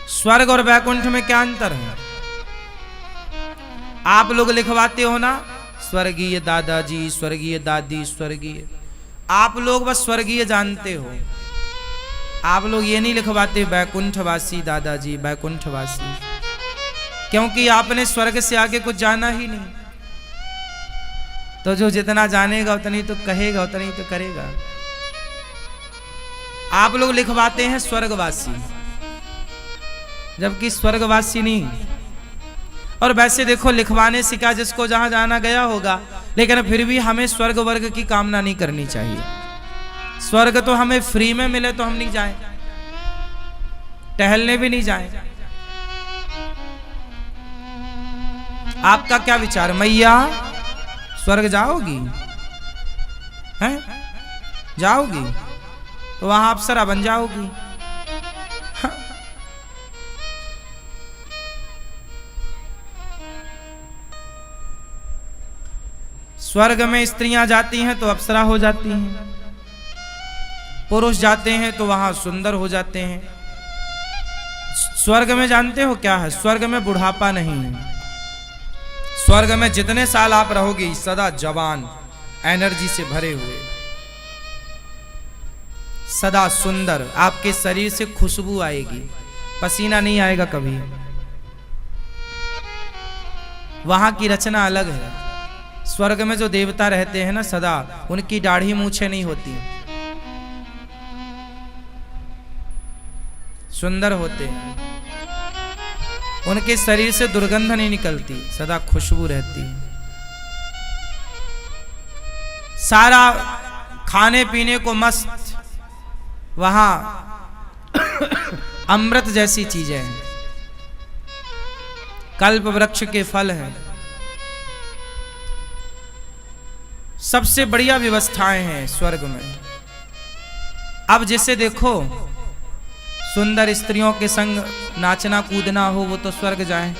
स्वर्ग और वैकुंठ में क्या अंतर है? आप लोग लिखवाते हो ना स्वर्गीय दादाजी, स्वर्गीय दादी, स्वर्गीय, आप लोग बस स्वर्गीय जानते हो। आप लोग ये नहीं लिखवाते वैकुंठवासी दादाजी, वैकुंठवासी, क्योंकि आपने स्वर्ग से आगे कुछ जाना ही नहीं। तो जो जितना जानेगा उतनी तो कहेगा, उतनी तो करेगा। आप लोग लिखवाते हैं स्वर्गवासी, जबकि स्वर्गवासी नहीं। और वैसे देखो लिखवाने से क्या, जिसको जहां जाना गया होगा, लेकिन फिर भी हमें स्वर्ग वर्ग की कामना नहीं करनी चाहिए। स्वर्ग तो हमें फ्री में मिले तो हम नहीं जाएं, टहलने भी नहीं जाएं। आपका क्या विचार, मैया स्वर्ग जाओगी? हैं? जाओगी तो वहां अप्सरा बन जाओगी। स्वर्ग में स्त्रियां जाती हैं तो अप्सरा हो जाती हैं, पुरुष जाते हैं तो वहां सुंदर हो जाते हैं। स्वर्ग में जानते हो क्या है? स्वर्ग में बुढ़ापा नहीं है। स्वर्ग में जितने साल आप रहोगे सदा जवान, एनर्जी से भरे हुए, सदा सुंदर। आपके शरीर से खुशबू आएगी, पसीना नहीं आएगा कभी। वहां की रचना अलग है। स्वर्ग में जो देवता रहते हैं ना सदा, उनकी दाढ़ी मूछें नहीं होती, सुंदर होते हैं। उनके शरीर से दुर्गंध नहीं निकलती, सदा खुशबू रहती है। सारा खाने पीने को मस्त, वहां अमृत जैसी चीजें हैं, कल्प वृक्ष के फल हैं, सबसे बढ़िया व्यवस्थाएं हैं स्वर्ग में। अब जिसे देखो सुंदर स्त्रियों के संग नाचना कूदना हो, वो तो स्वर्ग जाए।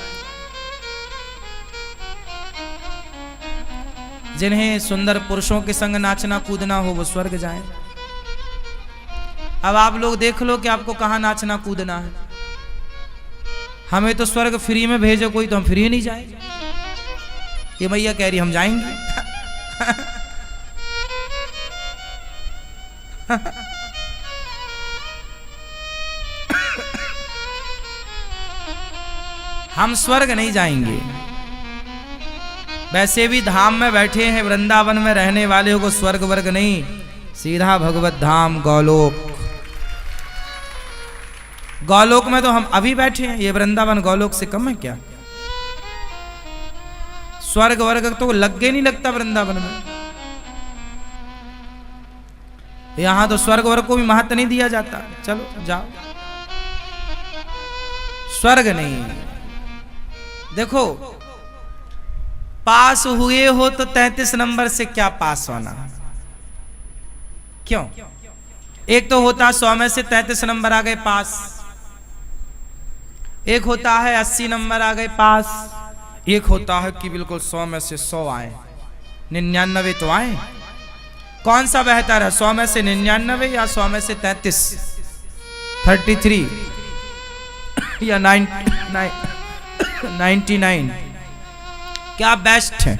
जिन्हें सुंदर पुरुषों के संग नाचना कूदना हो, वो स्वर्ग जाए। अब आप लोग देख लो कि आपको कहां नाचना कूदना है। हमें तो स्वर्ग फ्री में भेजो कोई, तो हम फ्री नहीं जाए। ये मैया कह रही हम जाएंगे। हम स्वर्ग नहीं जाएंगे। वैसे भी धाम में बैठे हैं, वृंदावन में रहने वाले को स्वर्ग वर्ग नहीं, सीधा भगवत धाम गौलोक। गौलोक में तो हम अभी बैठे हैं, ये वृंदावन गौलोक से कम है क्या? स्वर्ग वर्ग तो लगे नहीं लगता वृंदावन में। यहां तो स्वर्ग वर्ग को भी महत्व नहीं दिया जाता। चलो जाओ, स्वर्ग नहीं। देखो पास हुए हो तो 33 नंबर से क्या पास होना, क्यों? एक तो होता 100 में से 33 नंबर आ गए पास, एक होता है 80 नंबर आ गए पास, एक होता है कि बिल्कुल 100 में से 100 आए, 99 तो आए। कौन सा बेहतर है, 100 में से 99 या 100 में से 33, 33 या 99? क्या बेस्ट है?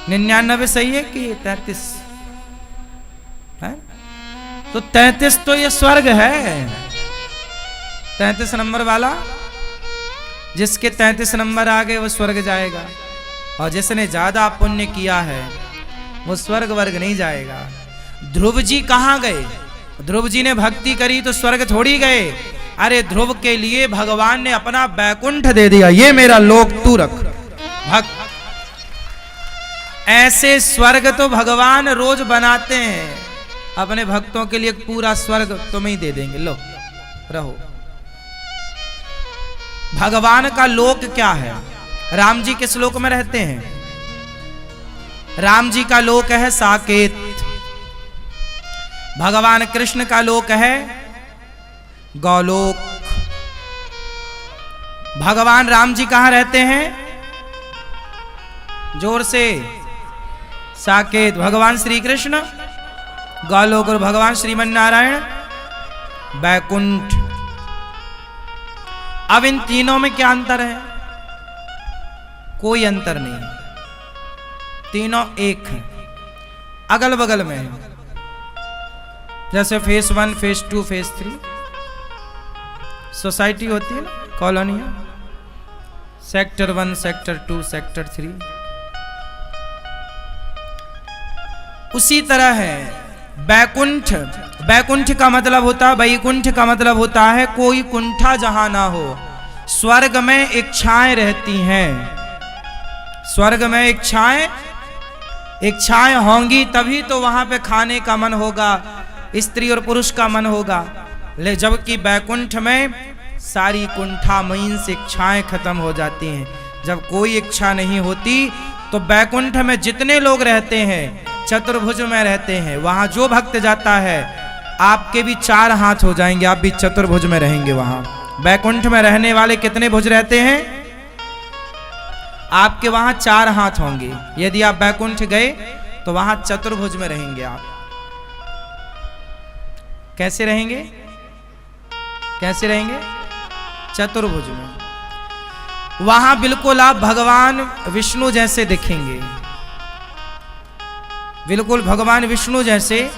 99 सही है कि 33 है? तो 33 तो ये स्वर्ग है। 33 नंबर वाला, जिसके 33 नंबर आ गए वो स्वर्ग जाएगा, और जिसने ज्यादा पुण्य किया है वो स्वर्ग वर्ग नहीं जाएगा। ध्रुव जी कहां गए? ध्रुव जी ने भक्ति करी तो स्वर्ग थोड़ी गए। अरे ध्रुव के लिए भगवान ने अपना बैकुंठ दे दिया, ये मेरा लोक तू रख भक्त। ऐसे स्वर्ग तो भगवान रोज बनाते हैं, अपने भक्तों के लिए पूरा स्वर्ग तुम्हें ही दे देंगे, लो रहो। भगवान का लोक क्या है? राम जी किस लोक में रहते हैं? राम जी का लोक है साकेत। भगवान कृष्ण का लोक है गौलोक। भगवान राम जी कहां रहते हैं? जोर से, साकेत। भगवान श्री कृष्ण गौलोक, और भगवान श्रीमन नारायण बैकुंठ। अब इन तीनों में क्या अंतर है? कोई अंतर नहीं, तीनों एक हैं, अगल बगल में हैं। जैसे फेस 1, फेस 2, फेस 3 सोसाइटी होती है ना, कॉलोनियां, सेक्टर 1, सेक्टर 2, सेक्टर 3, उसी तरह है बैकुंठ। बैकुंठ का मतलब होता है, वैकुंठ का मतलब होता है कोई कुंठा जहां ना हो। स्वर्ग में इच्छाएं रहती हैं, स्वर्ग में इच्छाएं होंगी तभी तो वहां पे खाने का मन होगा, स्त्री और पुरुष का मन होगा। ले जबकि बैकुंठ में सारी कुंठामयी से इच्छाएं खत्म हो जाती हैं। जब कोई इच्छा नहीं होती तो बैकुंठ में जितने लोग रहते हैं, चतुर्भुज में रहते हैं, वहां जो भक्त जाता है आपके भी 4 हाथ हो जाएंगे, आप भी चतुर्भुज में रहेंगे। वहां बैकुंठ में रहने वाले कितने भुज रहते हैं? आपके वहां 4 हाथ होंगे। यदि आप बैकुंठ गए तो वहां चतुर्भुज में रहेंगे। आप कैसे रहेंगे? कैसे रहेंगे? चतुर्भुज में। वहां बिल्कुल आप भगवान विष्णु जैसे दिखेंगे, बिल्कुल भगवान विष्णु जैसे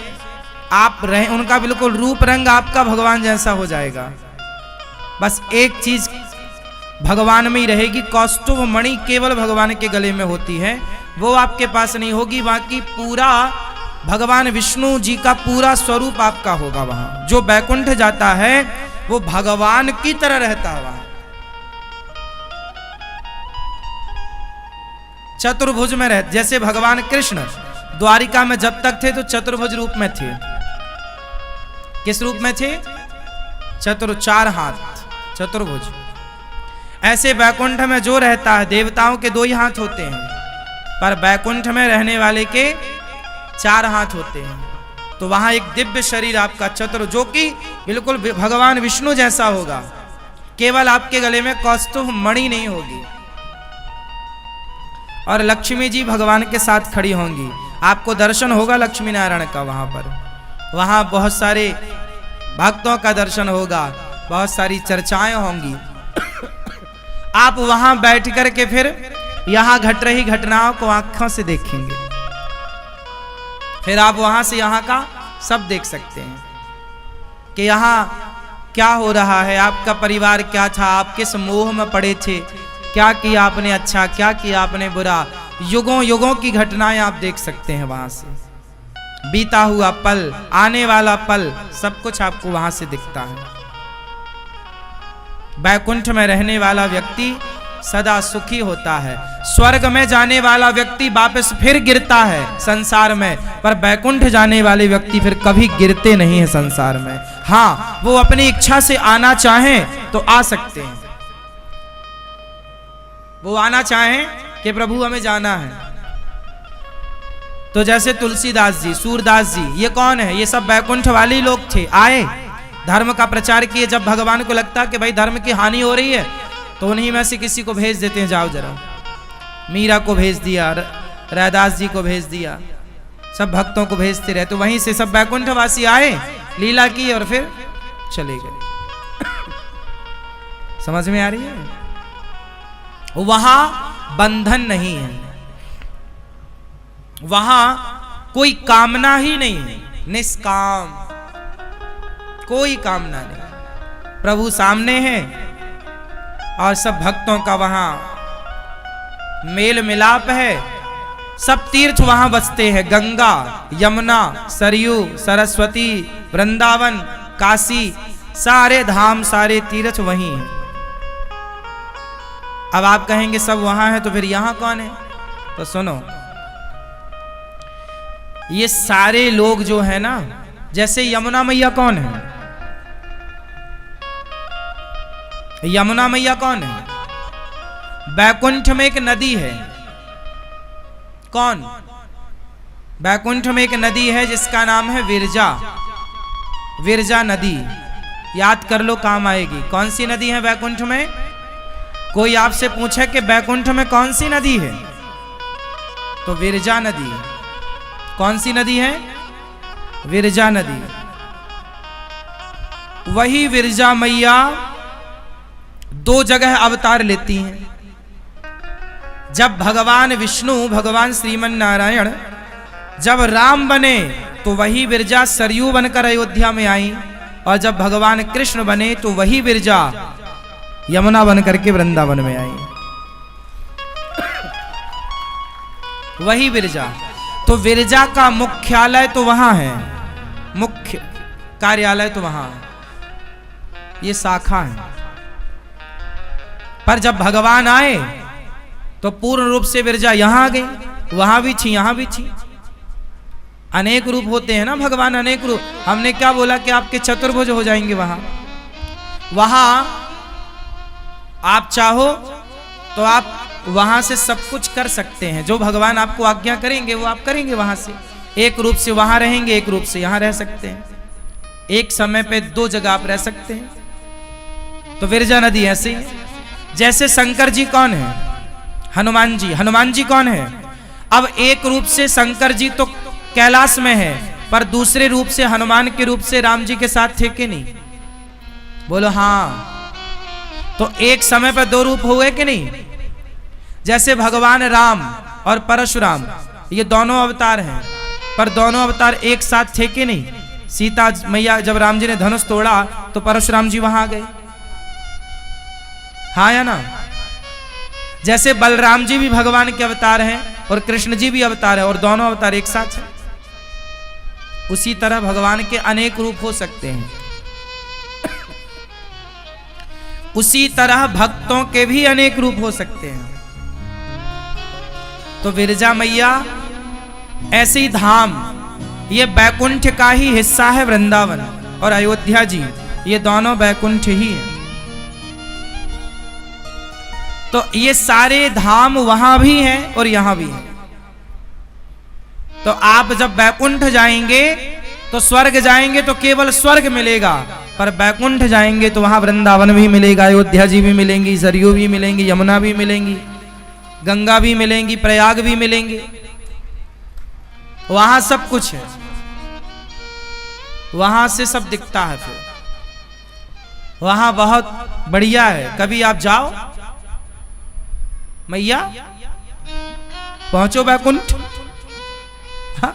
आप रहे, उनका बिल्कुल रूप रंग आपका भगवान जैसा हो जाएगा। बस एक चीज भगवान में ही रहेगी, कौस्तुभ मणि केवल भगवान के गले में होती है, वो आपके पास नहीं होगी। बाकी पूरा भगवान विष्णु जी का पूरा स्वरूप आपका होगा। वहां जो बैकुंठ जाता है वो भगवान की तरह रहता है। वहां चतुर्भुज में रहते, जैसे भगवान कृष्ण द्वारिका में जब तक थे तो चतुर्भुज रूप में थे। किस रूप में थे? 4 हाथ, चतुर्भुज। ऐसे बैकुंठ में जो रहता है, देवताओं के 2 ही हाथ होते हैं, पर बैकुंठ में रहने वाले के 4 हाथ होते हैं। तो वहां एक दिव्य शरीर आपका जो कि बिल्कुल भगवान विष्णु जैसा होगा, केवल आपके गले में कौस्तुभ मणि नहीं होगी। और लक्ष्मी जी भगवान के साथ खड़ी होंगी, आपको दर्शन होगा लक्ष्मी नारायण का। वहां पर वहां बहुत सारे भक्तों का दर्शन होगा, बहुत सारी चर्चाएं होंगी। आप वहां बैठ कर के फिर यहां घट रही घटनाओं को आंखों से देखेंगे, फिर आप वहां से यहां का सब देख सकते हैं कि यहां क्या हो रहा है, आपका परिवार क्या था, आप किस मोह में पड़े थे, क्या किया आपने अच्छा, क्या किया आपने बुरा, युगों युगों की घटनाएं आप देख सकते हैं। वहां से बीता हुआ पल, आने वाला पल, सब कुछ आपको वहां से दिखता है। बैकुंठ में रहने वाला व्यक्ति सदा सुखी होता है। स्वर्ग में जाने वाला व्यक्ति वापस फिर गिरता है संसार में, पर बैकुंठ जाने वाले व्यक्ति फिर कभी गिरते नहीं है संसार में। हाँ, वो अपनी इच्छा से आना चाहें तो आ सकते हैं। वो आना चाहें कि प्रभु हमें जाना है, तो जैसे तुलसीदास जी, सूरदास जी, ये कौन है? ये सब बैकुंठ वाले लोग थे। आए, धर्म का प्रचार किए। जब भगवान को लगता कि भाई धर्म की हानि हो रही है तो उन्हीं में से किसी को भेज देते हैं, जाओ जरा। मीरा को भेज दिया, रैदास जी को भेज दिया, सब भक्तों को भेजते रहे। तो वहीं से सब बैकुंठवासी आए, लीला की और फिर चले गए। समझ में आ रही है? वहां बंधन नहीं है, वहां कोई कामना ही नहीं है, निष्काम, कोई कामना नहीं। प्रभु सामने है और सब भक्तों का वहां मेल मिलाप है। सब तीर्थ वहां बसते हैं, गंगा, यमुना, सरयू, सरस्वती, वृंदावन, काशी, सारे धाम, सारे तीर्थ वहीं हैं। अब आप कहेंगे सब वहां है तो फिर यहां कौन है? तो सुनो, ये सारे लोग जो है ना, जैसे यमुना मैया कौन है? यमुना मैया कौन है? बैकुंठ में एक नदी है। कौन? बैकुंठ में एक नदी है जिसका नाम है विरजा। विरजा नदी याद कर लो, काम आएगी। कौन सी नदी है बैकुंठ में? कोई आपसे पूछे कि बैकुंठ में कौन सी नदी है, तो विरजा नदी। कौन सी नदी है? विरजा नदी। वही विरजा मैया दो जगह अवतार लेती हैं। जब भगवान विष्णु, भगवान श्रीमन नारायण जब राम बने तो वही विरजा सरयू बनकर अयोध्या में आई, और जब भगवान कृष्ण बने तो वही विरजा यमुना बनकर के वृंदावन में आई। वही विरजा, तो विरजा का मुख्यालय तो वहां है, मुख्य कार्यालय तो वहां है, ये शाखा है। पर जब भगवान आए तो पूर्ण रूप से विरजा यहां आ गई, वहां भी थी यहां भी थी। अनेक रूप होते हैं ना भगवान, अनेक रूप। हमने क्या बोला कि आपके चतुर्भुज हो जाएंगे वहां। वहां आप चाहो तो आप वहां से सब कुछ कर सकते हैं, जो भगवान आपको आज्ञा करेंगे वो आप करेंगे। वहां से एक रूप से वहां रहेंगे, एक रूप से यहां रह सकते हैं, एक समय पे दो जगह आप रह सकते हैं। तो विरजा नदी ऐसे ही है। जैसे शंकर जी कौन है? हनुमान जी। हनुमान जी कौन है? अब एक रूप से शंकर जी तो कैलाश में है, पर दूसरे रूप से हनुमान के रूप से राम जी के साथ थे कि नहीं? बोलो हाँ। तो एक समय पर दो रूप हुए कि नहीं? जैसे भगवान राम और परशुराम, ये दोनों अवतार हैं, पर दोनों अवतार एक साथ थे कि नहीं? सीता मैया जब राम जी ने धनुष तोड़ा तो परशुराम जी वहां गए, हाँ या ना? जैसे बलराम जी भी भगवान के अवतार हैं और कृष्ण जी भी अवतार है, और दोनों अवतार एक साथ हैं। उसी तरह भगवान के अनेक रूप हो सकते हैं। उसी तरह भक्तों के भी अनेक रूप हो सकते हैं। तो विरजा मैया ऐसे ही धाम, ये बैकुंठ का ही हिस्सा है वृंदावन, और अयोध्या जी ये दोनों बैकुंठ ही हैं। तो ये सारे धाम वहां भी हैं और यहां भी हैं। तो आप जब बैकुंठ जाएंगे तो स्वर्ग जाएंगे तो केवल स्वर्ग मिलेगा, पर बैकुंठ जाएंगे तो वहां वृंदावन भी मिलेगा, अयोध्या जी भी मिलेंगी, सरयू भी मिलेंगी, यमुना भी मिलेंगी, गंगा भी मिलेंगी, प्रयाग भी मिलेंगे। वहां सब कुछ है, वहां से सब दिखता है। फिर वहां बहुत बढ़िया है। कभी आप जाओ मैया, पहुंचो बैकुंठ। हाँ?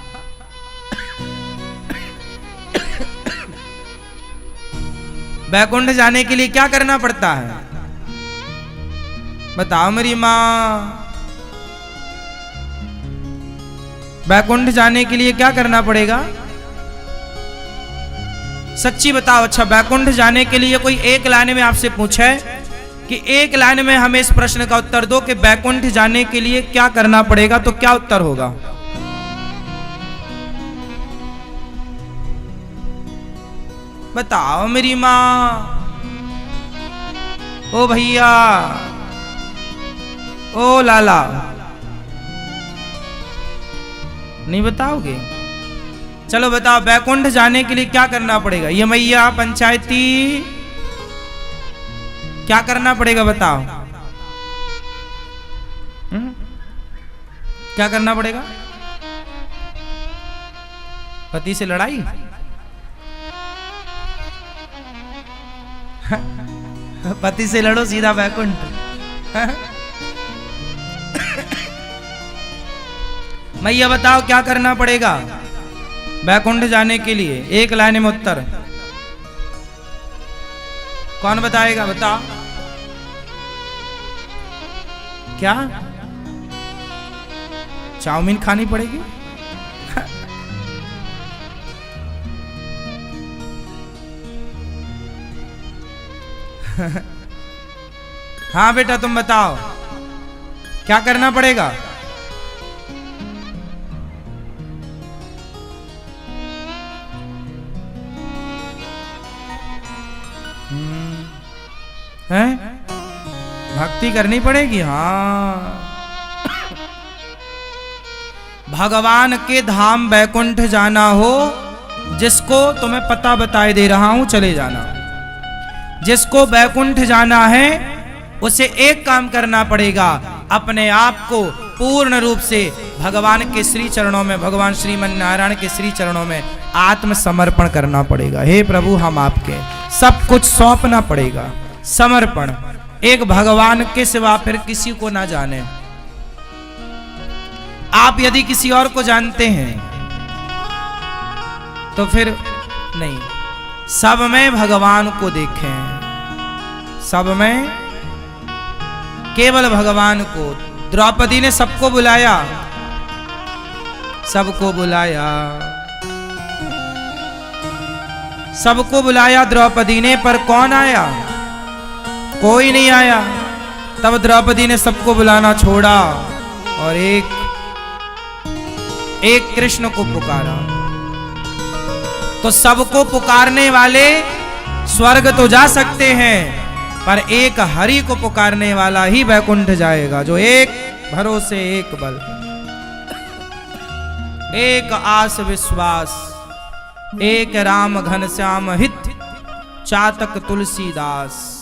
बैकुंठ जाने के लिए क्या करना पड़ता है बताओ मेरी माँ? बैकुंठ जाने के लिए क्या करना पड़ेगा? सच्ची बताओ। अच्छा, बैकुंठ जाने के लिए कोई एक लाइन में आपसे पूछे कि एक लाइन में हमें इस प्रश्न का उत्तर दो कि बैकुंठ जाने के लिए क्या करना पड़ेगा, तो क्या उत्तर होगा? बताओ मेरी माँ। ओ भैया, ओ लाला, नहीं बताओगे? चलो बताओ, बैकुंठ जाने के लिए क्या करना पड़ेगा? ये मैया पंचायती क्या करना पड़ेगा बताओ? क्या करना पड़ेगा? पति से लड़ाई? पति से लड़ो सीधा बैकुंठ। मैया बताओ क्या करना पड़ेगा बैकुंठ जाने के लिए? एक लाइन में उत्तर कौन बताएगा? बताओ। क्या चाउमीन खानी पड़ेगी? हाँ बेटा तुम बताओ क्या करना पड़ेगा? हैं? भक्ति करनी पड़ेगी। हाँ, भगवान के धाम बैकुंठ जाना हो, जिसको तुम्हें पता बताए दे रहा हूं, चले जाना। जिसको बैकुंठ जाना है उसे एक काम करना पड़ेगा, अपने आप को पूर्ण रूप से भगवान के श्री चरणों में, भगवान श्रीमन नारायण के श्री चरणों में आत्मसमर्पण करना पड़ेगा। हे प्रभु हम आपके सब कुछ सौंपना पड़ेगा, समर्पण। एक भगवान के सिवा फिर किसी को ना जाने। आप यदि किसी और को जानते हैं तो फिर नहीं, सब में भगवान को देखें, सब में केवल भगवान को। द्रौपदी ने सबको बुलाया, सबको बुलाया, सबको बुलाया द्रौपदी ने, पर कौन आया? कोई नहीं आया। तब द्रौपदी ने सबको बुलाना छोड़ा और एक कृष्ण को पुकारा। तो सबको पुकारने वाले स्वर्ग तो जा सकते हैं, पर एक हरि को पुकारने वाला ही वैकुंठ जाएगा, जो एक भरोसे, एक बल, एक आस विश्वास, एक राम घनश्याम हित चातक तुलसीदास।